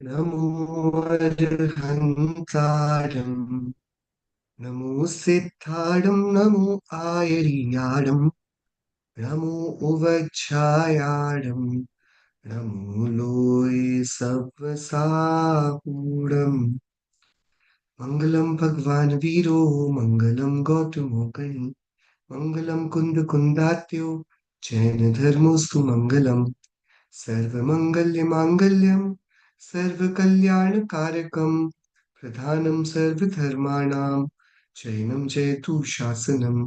नमो अर्हन्तारं नमो सिद्धारं नमो आयर्याडं नमो उवज्झायाडं नमो लोये सव्वसाहूडम् मङ्गलं भगवान् वीरो मङ्गलं गौतमोऽगणि मङ्गलं कुन्दकुन्दात्यो जैनधर्मोऽस्तु मङ्गलम् सर्वमङ्गल्यमाङ्गल्यं सर्वकल्याणकारकं प्रधानं सर्वधर्माणां चैनं जयतु शासनं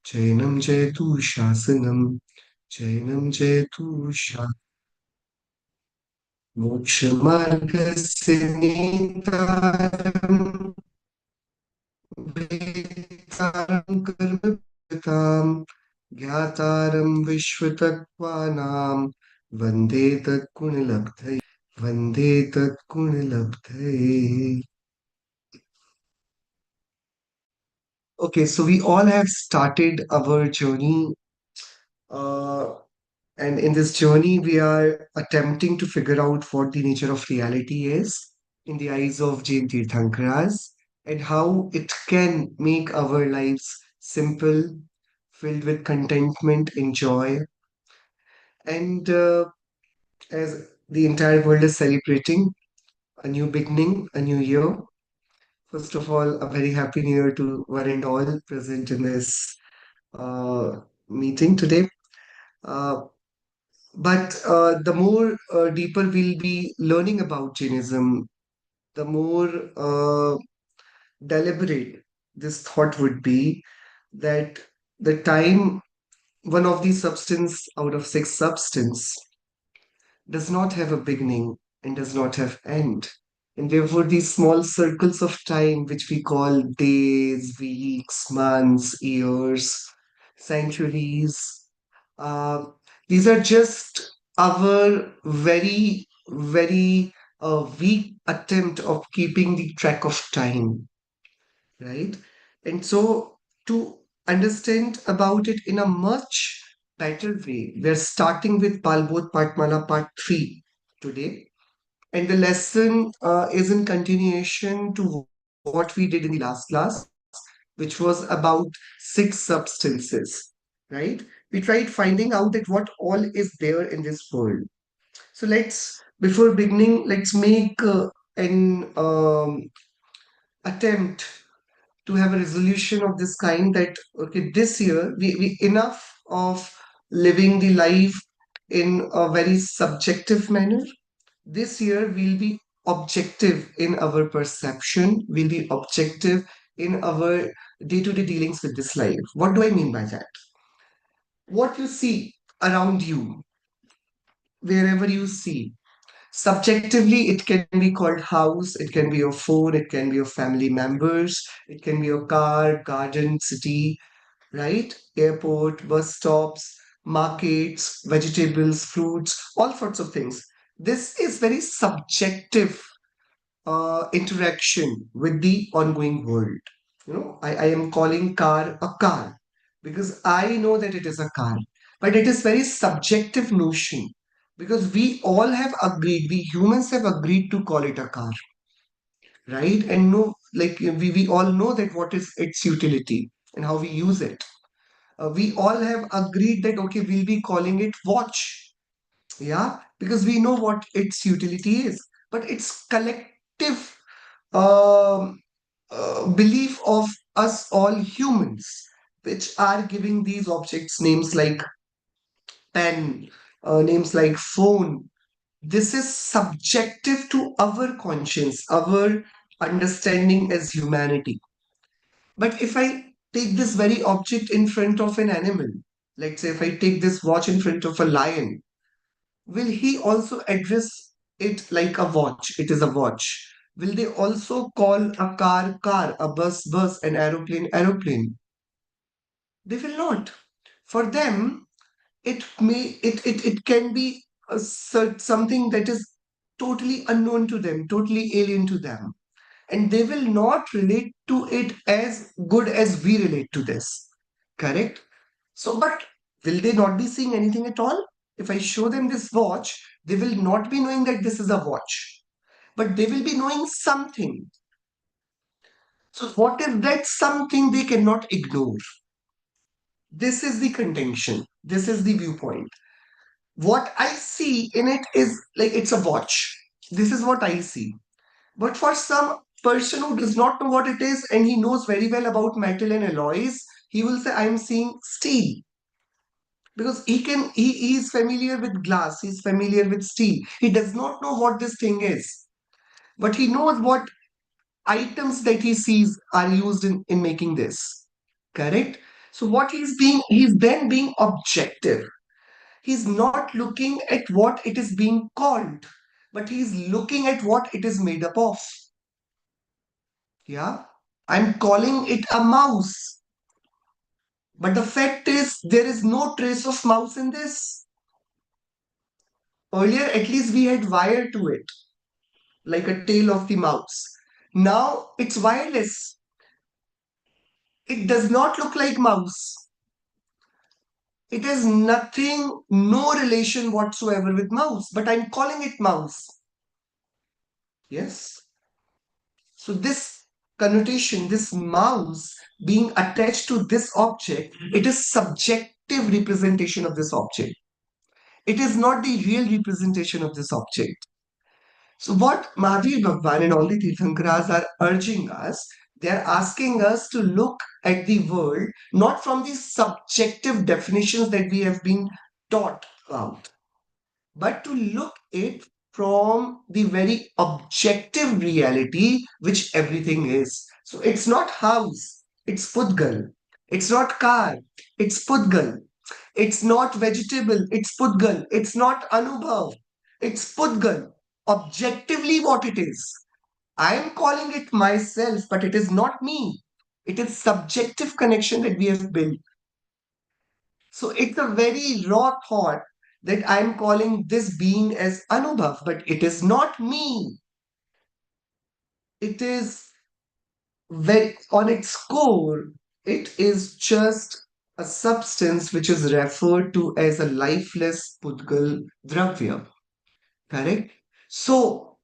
चैनं जयतु शासनं चैनं जयतु मोक्षमार्गस्य नेतारं वेत्तारं कर्मकृतां ज्ञातारं विश्वतत्त्वानां वन्दे तत्कुणलब्धये वन्दे तत्कुणलब्धये. Okay, so we all have started our journey, uh, and in this journey, we are attempting to figure out what the nature of reality is in the eyes of Jain Tirthankaras and how it can make our lives simple, filled with contentment and joy. And as the entire world is celebrating a new beginning, a new year, first of all, a very happy new year to one and all present in this meeting today. Uh, but the more deeper we'll be learning about Jainism, the more deliberate this thought would be that the time one of these substance out of six substance does not have a beginning and does not have end. And therefore, these small circles of time, which we call days, weeks, months, years, centuries, uh, these are just our very weak attempt of keeping the track of time, right? And so, to understand about it in a much better way, we're starting with Balbodh Partmala Part 3 today. And the lesson is in continuation to what we did in the last class, which was about six substances, right? We tried finding out that what all is there in this world. So before beginning, let's make an attempt to have a resolution of this kind that, okay, this year we enough of living the life in a very subjective manner. This year, we'll be objective in our perception, we'll be objective in our day to day dealings with this life. What do I mean by that? What you see around you, wherever you see, subjectively, it can be called house, it can be your phone, it can be your family members, it can be your car, garden, city, right? Airport, bus stops, markets, vegetables, fruits, all sorts of things. This is very subjective interaction with the ongoing world. I am calling car a car because I know that it is a car, but it is very subjective notion because we all have agreed, we humans have agreed to call it a car, right? And no, like we all know that what is its utility and how we use it. We all have agreed that okay, we'll be calling it watch, yeah, because we know what its utility is, but it's collective um, belief of us all humans, which are giving these objects names like pen, names like phone. This is subjective to our conscience, our understanding as humanity. But if I take this very object in front of an animal, let's say if I take this watch in front of a lion, will he also address it like a watch? It is a watch. Will they also call a car car, a bus an aeroplane aeroplane? They will not. For them, it can be something that is totally unknown to them, totally alien to them, and they will not relate to it as good as we relate to this. Correct? So, but will they not be seeing anything at all? If I show them this watch, they will not be knowing that this is a watch. but they will be knowing something. So, what is that something they cannot ignore? This is the contention. This is the viewpoint. What I see in it is like it's a watch. This is what I see. But for some person who does not know what it is and he knows very well about metal and alloys, he will say, I'm seeing steel. Because he is familiar with glass, he's familiar with steel. He does not know what this thing is. But he knows what items that he sees are used in making this. Correct? So what he's then being objective. He's not looking at what it is being called, but he's looking at what it is made up of. Yeah. I'm calling it a mouse. But the fact is, there is no trace of mouse in this. Earlier, at least we had wire to it, like a tail of the mouse. Now it's wireless. It does not look like mouse. It has nothing, no relation whatsoever with mouse, but I'm calling it mouse. Yes. So this connotation, this mouse being attached to this object, it is subjective representation of this object. It is not the real representation of this object. So what Mahavir Bhagwan and all the Tirthankaras are urging us, they are asking us to look at the world not from the subjective definitions that we have been taught about, but to look it from the very objective reality which everything is. So it's not house, it's Pudgal. It's not car, it's Pudgal. It's not vegetable, it's Pudgal. It's not Anubhav, it's Pudgal. Objectively, what it is. I am calling it myself, but it is not me. It is subjective connection that we have built. So it's a very raw thought that I'm calling this being as Anubhav, but it is not me. It is very, on its core, it is just a substance which is referred to as a lifeless Pudgal Dravya. Correct? So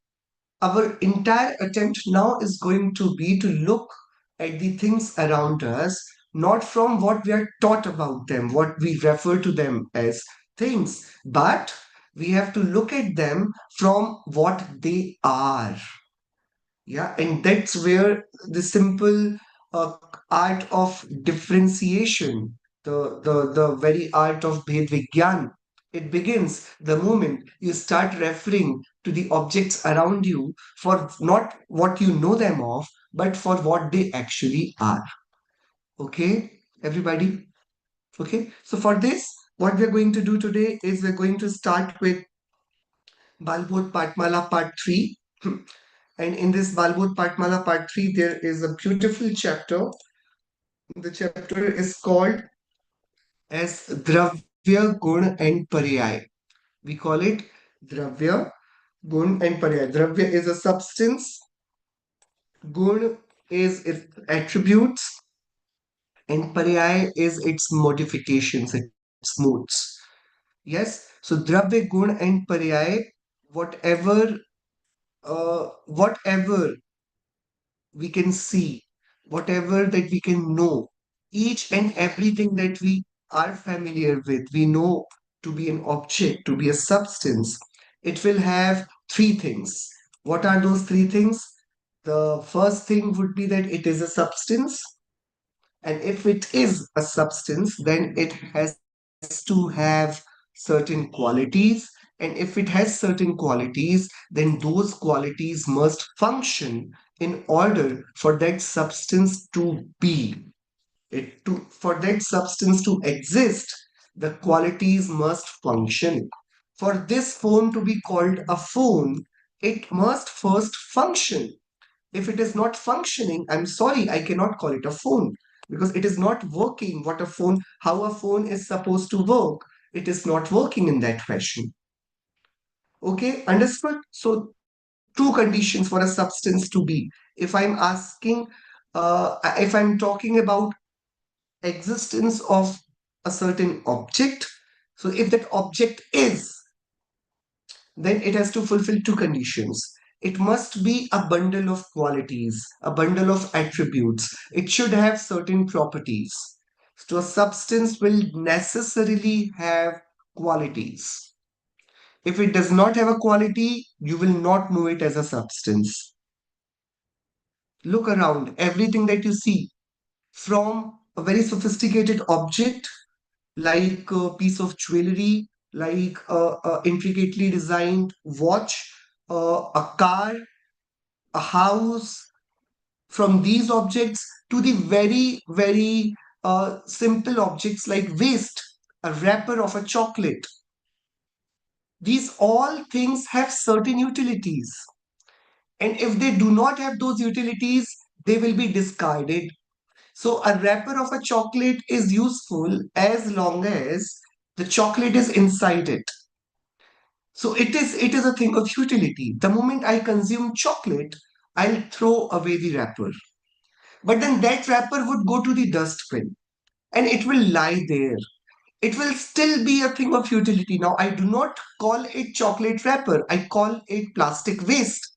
our entire attempt now is going to be to look at the things around us, not from what we are taught about them, what we refer to them as things, but we have to look at them from what they are. Yeah, and that's where the simple uh, art of differentiation, the very art of Bhed Vigyan, it begins the moment you start referring to the objects around you for not what you know them of, but for what they actually are. Okay, everybody? Okay, so for this, what we're going to do today is we're going to start with Balbodh Patmala Part 3. And in this Balbodh Patmala Part 3, there is a beautiful chapter. The chapter is called as Dravya, Gun and Paryay. We call it Dravya, Gun and Paryay. Dravya is a substance, Gun is its attributes, and Paryay is its modifications, its moods. Yes, so Dravya, Gun and Paryay, whatever, whatever we can see, whatever that we can know, each and everything that we are familiar with, we know to be an object, to be a substance, it will have three things. What are those three things? The first thing would be that it is a substance. And if it is a substance, then it has to have certain qualities. And if it has certain qualities, then those qualities must function in order for that substance to be. For that substance to exist, the qualities must function. For this phone to be called a phone, it must first function. If it is not functioning, I'm sorry, I cannot call it a phone because it is not working how a phone is supposed to work. It is not working in that fashion. Okay, understood? So, two conditions for a substance to be. If I'm asking, if I'm talking about existence of a certain object, so if that object is, then it has to fulfill two conditions. it must be a bundle of qualities, a bundle of attributes. It should have certain properties. So a substance will necessarily have qualities. If it does not have a quality, you will not know it as a substance. Look around, everything that you see, from a very sophisticated object like a piece of jewelry, like a intricately designed watch, a car, a house, from these objects to the very, very simple objects like waste, a wrapper of a chocolate. These all things have certain utilities. And if they do not have those utilities, they will be discarded. So a wrapper of a chocolate is useful as long as the chocolate is inside it. So it is a thing of utility. The moment I consume chocolate, I'll throw away the wrapper. But then that wrapper would go to the dustbin and it will lie there. It will still be a thing of utility. Now, I do not call it chocolate wrapper, I call it plastic waste.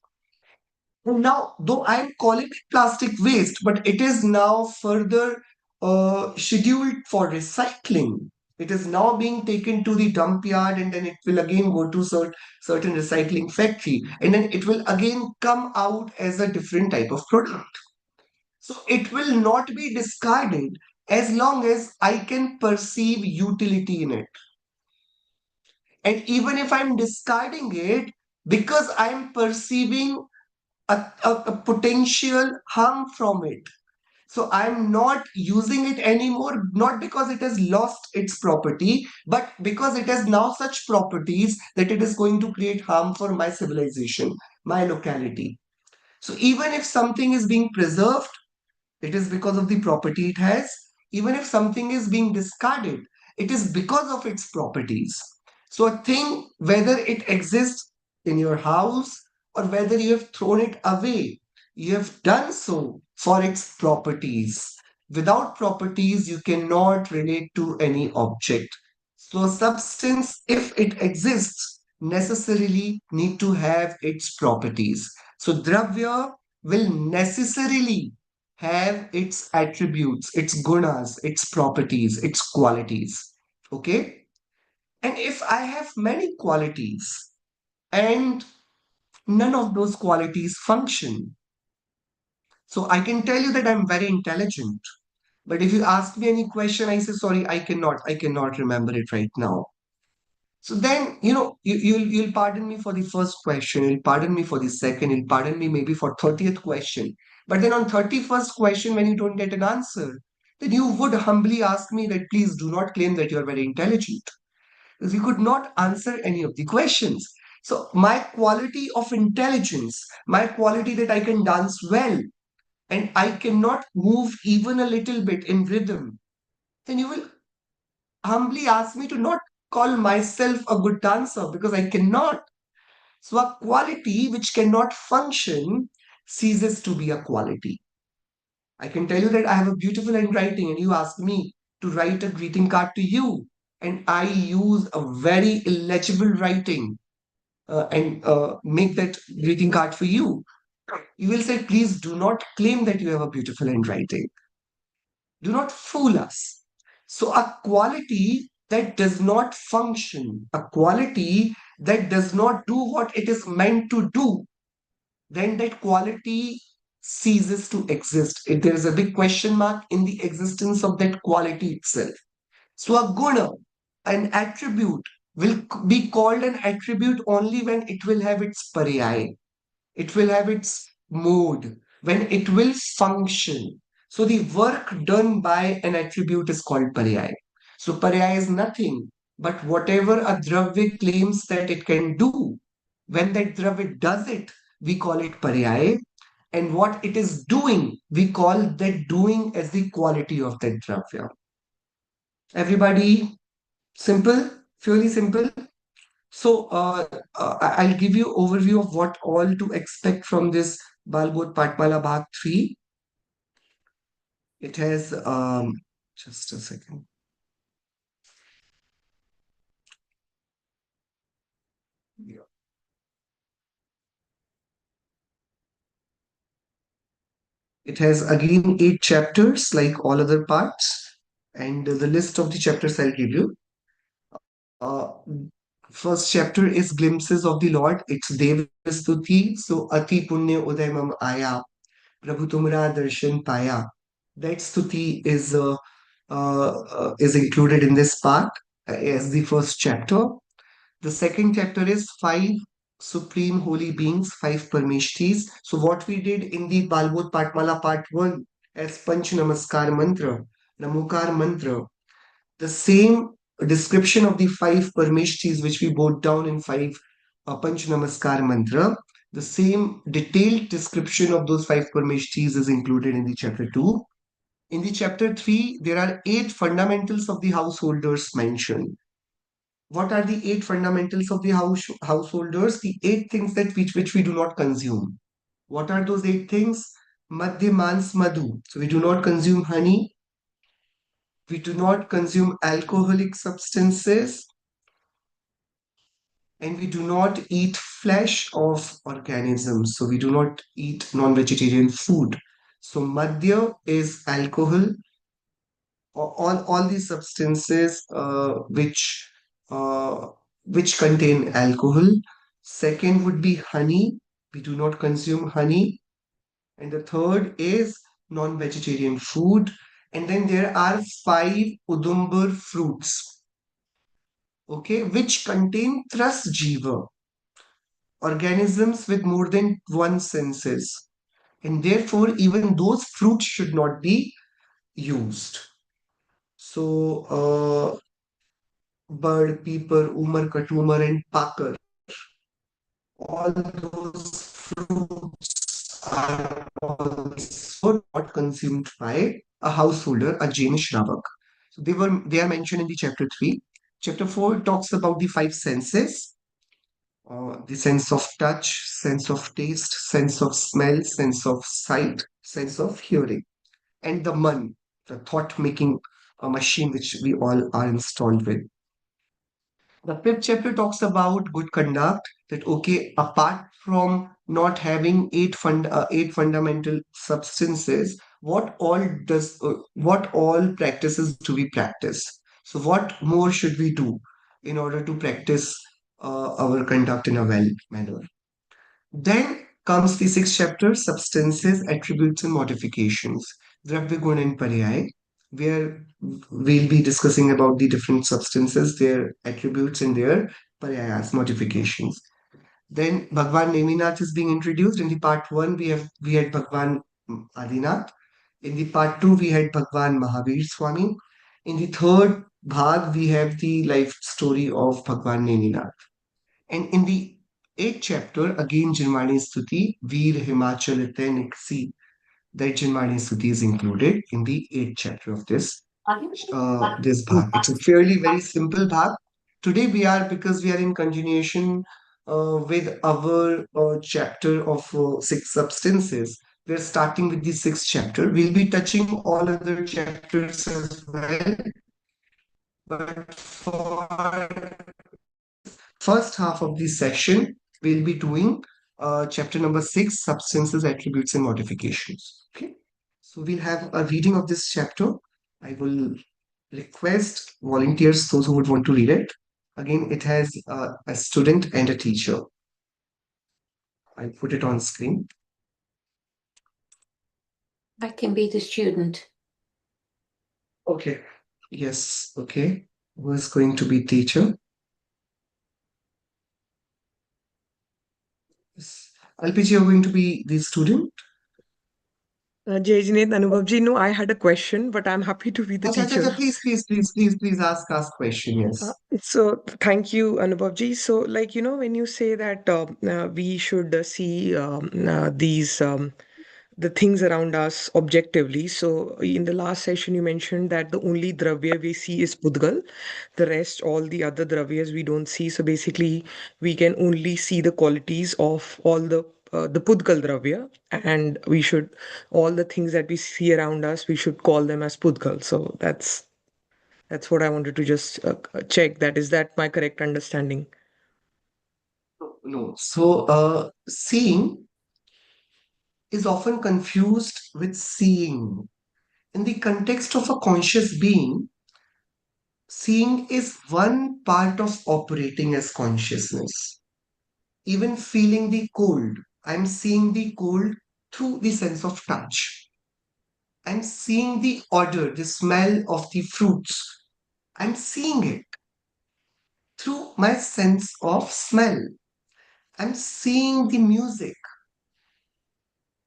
Now, though I am calling it plastic waste, but it is now further scheduled for recycling. It is now being taken to the dump yard and then it will again go to certain recycling factory and then it will again come out as a different type of product. So it will not be discarded as long as I can perceive utility in it. And even if I'm discarding it, because I'm perceiving a potential harm from it. So I'm not using it anymore, not because it has lost its property, but because it has now such properties that it is going to create harm for my civilization, my locality. So even if something is being preserved, it is because of the property it has. Even if something is being discarded, it is because of its properties. So a thing, whether it exists in your house or whether you have thrown it away, you have done so for its properties. Without properties, you cannot relate to any object. So a substance, if it exists, necessarily need to have its properties. So dravya will necessarily have its attributes, its gunas, its properties, its qualities. Okay? And if I have many qualities and none of those qualities function, so I can tell you that I'm very intelligent. But if you ask me any question, I say, sorry, I cannot remember it right now. So then, you'll pardon me for the first question, you'll pardon me for the second, you'll pardon me maybe for 30th question. But then on 31st question, when you don't get an answer, then you would humbly ask me that please do not claim that you're very intelligent. Because you could not answer any of the questions. So my quality of intelligence, my quality that I can dance well, and I cannot move even a little bit in rhythm, then you will humbly ask me to not call myself a good dancer because I cannot. So a quality which cannot function ceases to be a quality. I can tell you that I have a beautiful handwriting and you ask me to write a greeting card to you and I use a very illegible writing and make that greeting card for you. You will say, please do not claim that you have a beautiful handwriting. Do not fool us. So, a quality that does not function, a quality that does not do what it is meant to do, then that quality ceases to exist. If there is a big question mark in the existence of that quality itself. So, a guna, an attribute, will be called an attribute only when it will have its paryay, it will have its mode, when it will function. So the work done by an attribute is called paryay. So paryay is nothing but whatever a dravya claims that it can do. When that dravya does it, we call it paryay. And what it is doing, we call that doing as the quality of that dravya. Everybody, simple, purely simple. So I'll give you overview of what all to expect from this Balbodh Patmala Bhag 3. It has just a second. Yeah. It has again 8 chapters, like all other parts. And the list of the chapters I'll give you. First chapter is glimpses of the Lord. It's Dev Stuti. So Ati Punya Uday Mam Aya. Prabhu Tumra Darshan Paya. That stuti is included in this part as the first chapter. The second chapter is five supreme holy beings, five Parmeshtis. So what we did in the Balbodh Patmala part 1 as Panch Namaskar mantra, Namokar mantra, the same description of the five Parmeshtis which we wrote down in five Panch Namaskar mantra, the same detailed description of those five Parmeshtis is included in the chapter 2. In the chapter 3, there are 8 fundamentals of the householders mentioned. What are the 8 fundamentals of the householders? The 8 things that which we do not consume. What are those 8 things? Madhya mans madhu. So we do not consume honey. We do not consume alcoholic substances, and we do not eat flesh of organisms. So we do not eat non-vegetarian food. So madhya is alcohol, all these substances uh, which contain alcohol. Second would be honey. We do not consume honey. And the third is non-vegetarian food. And then there are five udumbar fruits, okay, which contain tras jiva, organisms with more than one senses. And therefore, even those fruits should not be used. So, bird, peeper, umar, katumar, and pakar, all those fruits are also not consumed by a householder, a Jain Shravak. So they are mentioned in the chapter 3. Chapter 4 talks about the five senses, the sense of touch, sense of taste, sense of smell, sense of sight, sense of hearing, and the man, the thought making machine which we all are installed with. The fifth chapter talks about good conduct. That okay, apart from not having eight fundamental substances, what all practices do we practice? So what more should we do in order to practice our conduct in a well manner? Then comes the sixth chapter, substances, attributes, and modifications. Dravya Guna and Paryay, where we'll be discussing about the different substances, their attributes, and their Paryayas, modifications. Then Bhagwan Neminath is being introduced. In the part one, we had Bhagwan Adinath. In the part two, we had Bhagwan Mahavir Swami. In the third bhag, we have the life story of Bhagwan Neminath. And in the eighth chapter, again Janmani Stuti, Veer Himachal Niksi, that Janmani Stuti is included in the eighth chapter of this bhag. It's a fairly very simple bhag. Today because we are in continuation with our chapter of six substances. We're starting with the sixth chapter. We'll be touching all other chapters as well. But for first half of this session, we'll be doing chapter number 6, substances, attributes, and modifications. Okay. So we'll have a reading of this chapter. I will request volunteers, those who would want to read it. Again, it has a student and a teacher. I'll put it on screen. I can be the student. Okay. Yes. Okay. Who is going to be teacher? Yes. LPG, you're going to be the student? Jai Jinet, Anubhavji, no, I had a question, but I'm happy to be the Acha, acha, teacher. acha, please ask question. Yes. So thank you, Anubhavji. So, like, when you say that we should see these the things around us objectively. So in the last session, you mentioned that the only dravya we see is Pudgal. The rest, all the other dravyas we don't see. So basically, we can only see the qualities of all the Pudgal dravya, and we should all the things that we see around us, we should call them as Pudgal. So that's what I wanted to just check. Is that my correct understanding? No. So, seeing is often confused with seeing. In the context of a conscious being, seeing is one part of operating as consciousness. Even feeling the cold, I'm seeing the cold through the sense of touch. I'm seeing the odor, the smell of the fruits. I'm seeing it through my sense of smell. I'm seeing the music.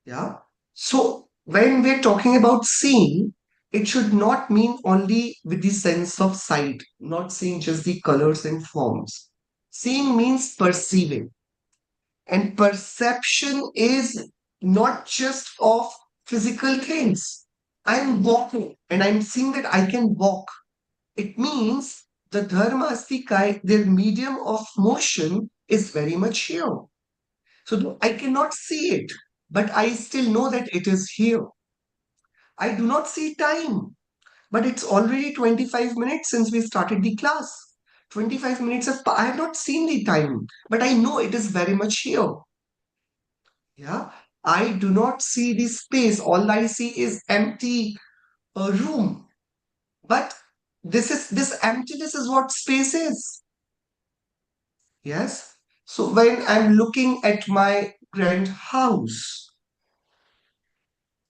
Yeah. So when we're talking about seeing, it should not mean only with the sense of sight, not seeing just the colors and forms. Seeing means perceiving. And perception is not just of physical things. I'm walking and I'm seeing that I can walk. It means the dharmastika, their medium of motion, is very much here. So I cannot see it, but I still know that it is here. I do not see time, but it's already 25 minutes since we started the class. 25 minutes I have not seen the time, but I know it is very much here. Yeah. I do not see the space. All I see is empty room. But this emptiness is what space is. Yes. So when I'm looking at my grand house,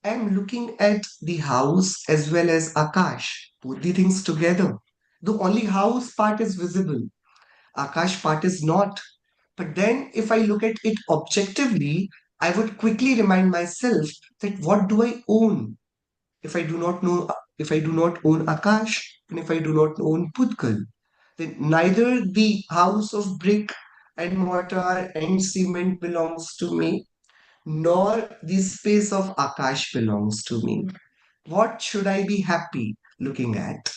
I'm looking at the house as well as Akash, both the things together. The only house part is visible, Akash part is not. But then if I look at it objectively, I would quickly remind myself that what do I own? If I do not know, if I do not own Akash, and if I do not own Putkal, then neither the house of brick and mortar and cement belongs to me, nor the space of Akash belongs to me. What should I be happy looking at?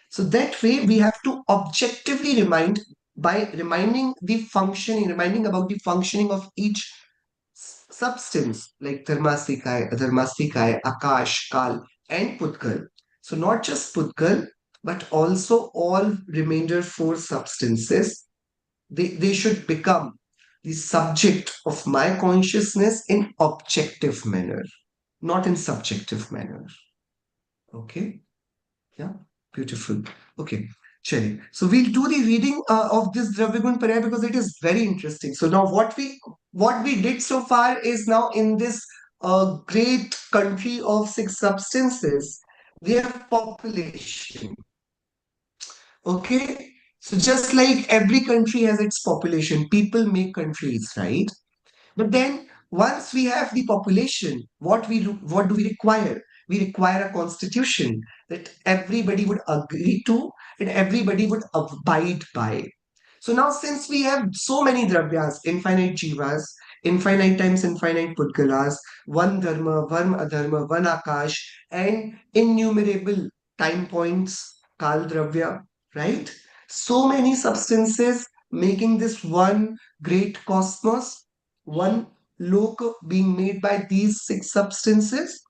So that way we have to objectively remind by reminding about the functioning of each substance like Dharmastikai, Akash, Kal, and Putkal. So not just Putkal, but also all remainder four substances. They should become the subject of my consciousness in objective manner, not in subjective manner. Okay? Yeah, beautiful. Okay, Cherry. So we'll do the reading of this Dravyagun Paraya because it is very interesting. So now what we did so far is now in this great country of six substances, we have population. Okay, so just like every country has its population, people make countries, right? But then once we have the population, what do we require? We require a constitution that everybody would agree to and everybody would abide by. So now since we have so many dravyas, infinite jivas, infinite times infinite pudgalas, one dharma, one adharma, one akash, and innumerable time points, kal dravya, right? So many substances making this one great cosmos, one loka being made by these six substances.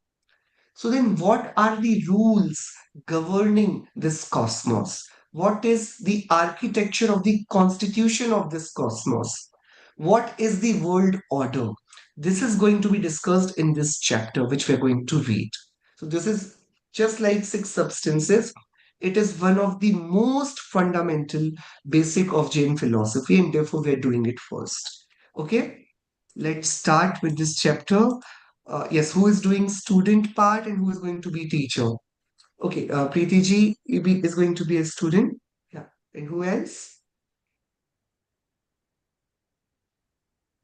So then what are the rules governing this cosmos? What is the architecture of the constitution of this cosmos? What is the world order? This is going to be discussed in this chapter, which we're going to read. So this is just like six substances. It is one of the most fundamental basic of Jain philosophy, and therefore we're doing it first. Okay, let's start with this chapter. Yes, who is doing student part and who is going to be teacher? Okay, Preeti ji is going to be a student. Yeah, and who else?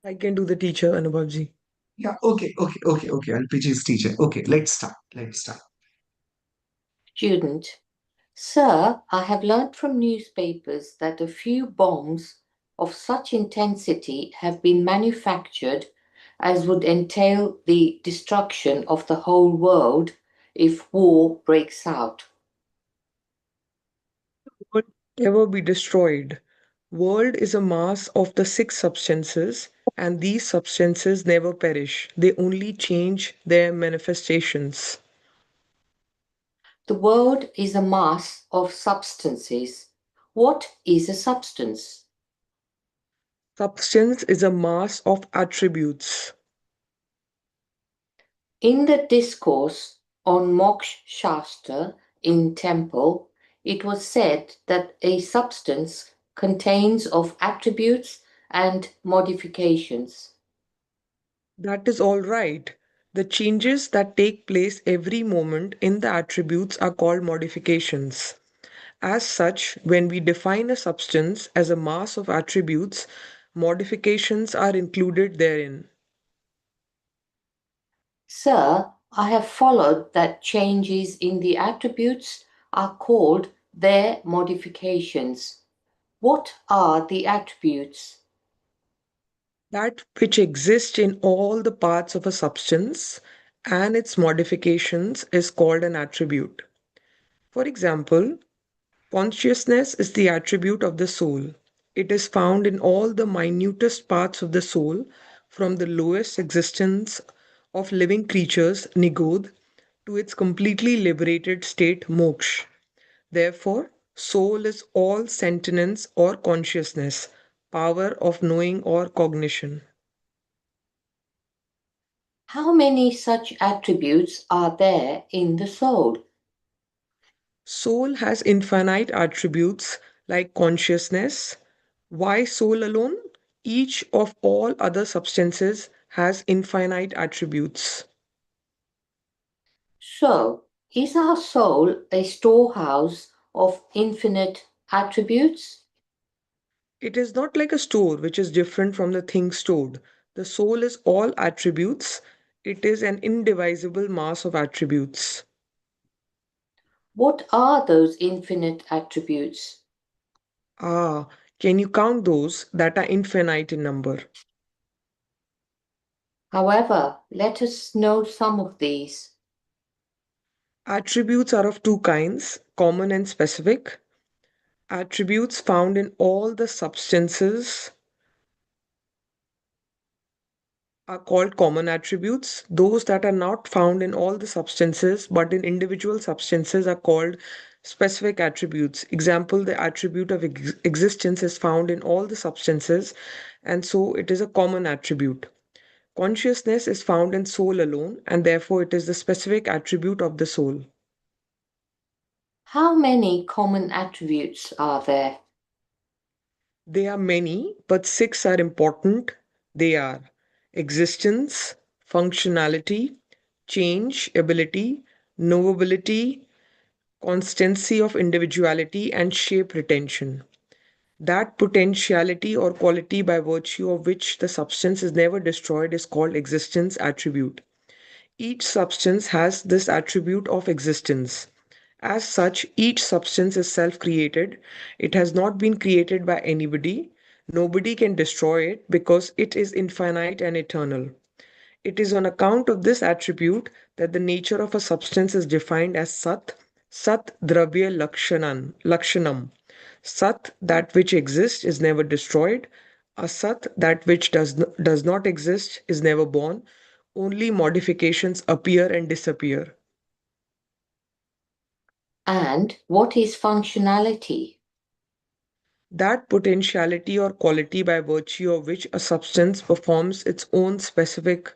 I can do the teacher, Anubhavji. Yeah, okay. LPG is teacher. Okay, let's start. Let's start. Student. Sir, I have learnt from newspapers that a few bombs of such intensity have been manufactured as would entail the destruction of the whole world if war breaks out. Would ever be destroyed. World is a mass of the six substances, and these substances never perish. They only change their manifestations. The world is a mass of substances. What is a substance? Substance is a mass of attributes. In the discourse on Moksha Shastra in temple, it was said that a substance contains of attributes and modifications. That is all right. The changes that take place every moment in the attributes are called modifications. As such, when we define a substance as a mass of attributes, modifications are included therein. Sir, I have followed that changes in the attributes are called their modifications. What are the attributes? That which exists in all the parts of a substance and its modifications is called an attribute. For example, consciousness is the attribute of the soul. It is found in all the minutest parts of the soul, from the lowest existence of living creatures, Nigodh, to its completely liberated state, Moksha. Therefore, soul is all sentience or consciousness, power of knowing or cognition. How many such attributes are there in the soul? Soul has infinite attributes like consciousness. Why soul alone? Each of all other substances has infinite attributes. So, is our soul a storehouse of infinite attributes? It is not like a store which is different from the thing stored. The soul is all attributes. It is an indivisible mass of attributes. What are those infinite attributes? Ah, can you count those that are infinite in number? However, let us know some of these. Attributes are of two kinds, common and specific. Attributes found in all the substances are called common attributes. Those that are not found in all the substances but in individual substances are called specific attributes. Example, the attribute of existence is found in all the substances, and so it is a common attribute. Consciousness is found in soul alone, and therefore it is the specific attribute of the soul. How many common attributes are there? There are many, but six are important. They are existence, functionality, change, ability, knowability, constancy of individuality, and shape retention. That potentiality or quality by virtue of which the substance is never destroyed is called existence attribute. Each substance has this attribute of existence. As such, each substance is self created. It has not been created by anybody. Nobody can destroy it because it is infinite and eternal. It is on account of this attribute that the nature of a substance is defined as Sat, Sat Dravya Lakshanam. Sat, that which exists, is never destroyed. Asat, that which does not exist, is never born. Only modifications appear and disappear. And what is functionality? That potentiality or quality by virtue of which a substance performs its own specific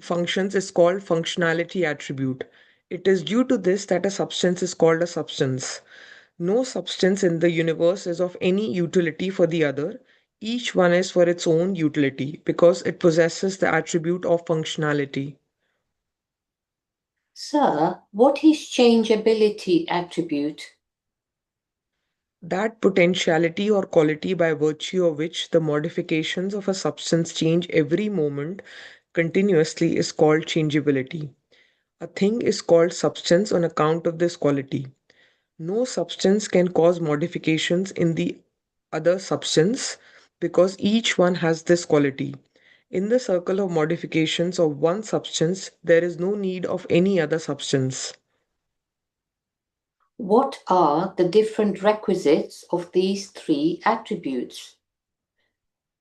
functions is called functionality attribute. It is due to this that a substance is called a substance. No substance in the universe is of any utility for the other. Each one is for its own utility because it possesses the attribute of functionality. Sir, what is changeability attribute? That potentiality or quality by virtue of which the modifications of a substance change every moment continuously is called changeability. A thing is called substance on account of this quality. No substance can cause modifications in the other substance because each one has this quality. In the circle of modifications of one substance, there is no need of any other substance. What are the different requisites of these three attributes?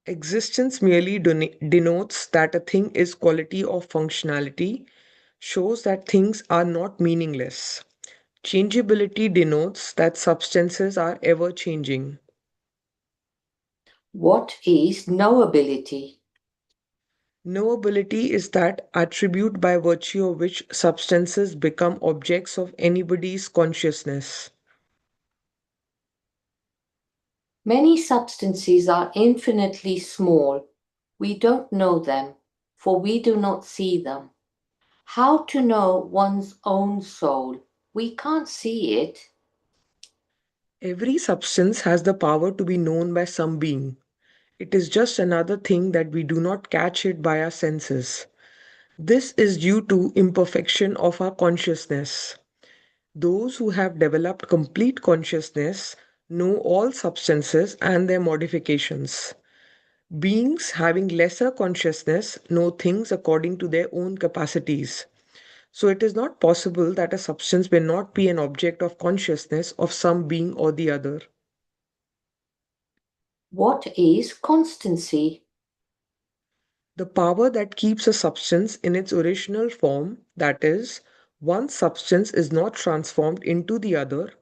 Existence merely denotes that a thing is quality of functionality, shows that things are not meaningless. Changeability denotes that substances are ever changing. What is knowability? Knowability is that attribute by virtue of which substances become objects of anybody's consciousness. Many substances are infinitely small. We don't know them, for we do not see them. How to know one's own soul? We can't see it. Every substance has the power to be known by some being. It is just another thing that we do not catch it by our senses. This is due to imperfection of our consciousness. Those who have developed complete consciousness know all substances and their modifications. Beings having lesser consciousness know things according to their own capacities. So it is not possible that a substance may not be an object of consciousness of some being or the other. What is constancy? The power that keeps a substance in its original form, that is, one substance is not transformed into the other,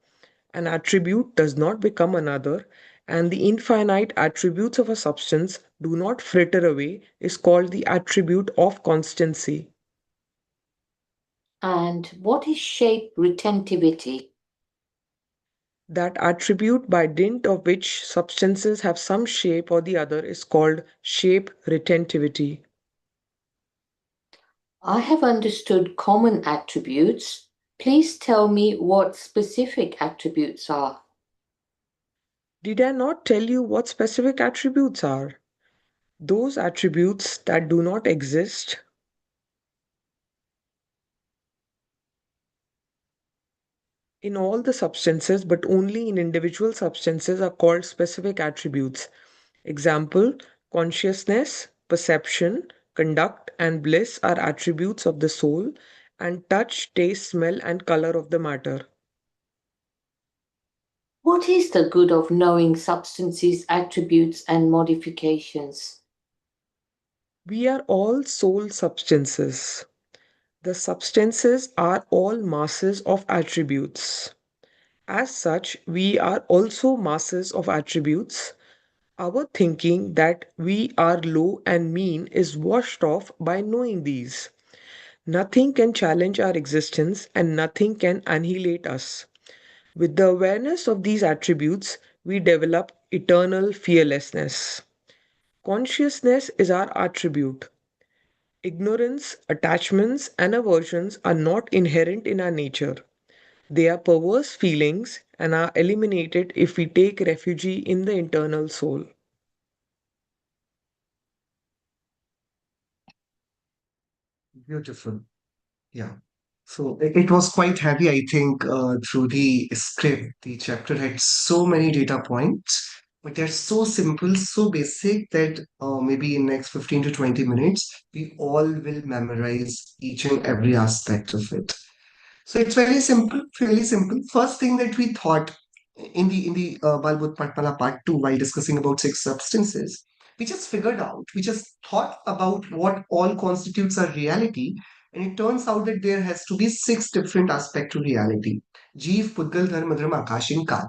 an attribute does not become another, and the infinite attributes of a substance do not fritter away, is called the attribute of constancy. And what is shape retentivity? That attribute by dint of which substances have some shape or the other is called shape retentivity. I have understood common attributes. Please tell me what specific attributes are. Did I not tell you what specific attributes are? Those attributes that do not exist in all the substances but only in individual substances are called specific attributes. Example, consciousness, perception, conduct, and bliss are attributes of the soul, and touch, taste, smell, and color of the matter. What is the good of knowing substances, attributes, and modifications? We are all soul substances. The substances are all masses of attributes. As such, we are also masses of attributes. Our thinking that we are low and mean is washed off by knowing these. Nothing can challenge our existence and nothing can annihilate us. With the awareness of these attributes, we develop eternal fearlessness. Consciousness is our attribute. Ignorance, attachments, and aversions are not inherent in our nature. They are perverse feelings and are eliminated if we take refuge in the internal soul. Beautiful. Yeah. So it was quite heavy, I think, through the script. The chapter had so many data points, but they're so simple, so basic that maybe in next 15 to 20 minutes, we all will memorize each and every aspect of it. So it's very simple, fairly simple. First thing that we thought in the Balbodh Patmala Part 2, while discussing about six substances, we just thought about what all constitutes our reality, and it turns out that there has to be six different aspects to reality. Jeev, Pudgal, Dharma, Dharma, Akash, and Kal.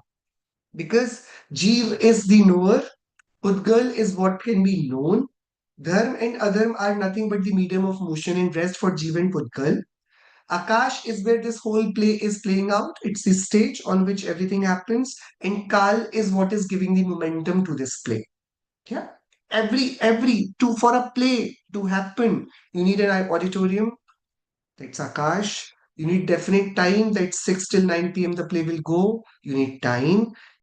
Because Jeev is the knower, Pudgal is what can be known, Dharma and Adharma are nothing but the medium of motion and rest for Jeev and Pudgal. Akash is where this whole play is playing out. It's the stage on which everything happens, and Kal is what is giving the momentum to this play. Yeah. Every to for a play to happen, you need an auditorium. That's Akash. You need definite time. That's 6 till 9 p.m. the play will go. You need time.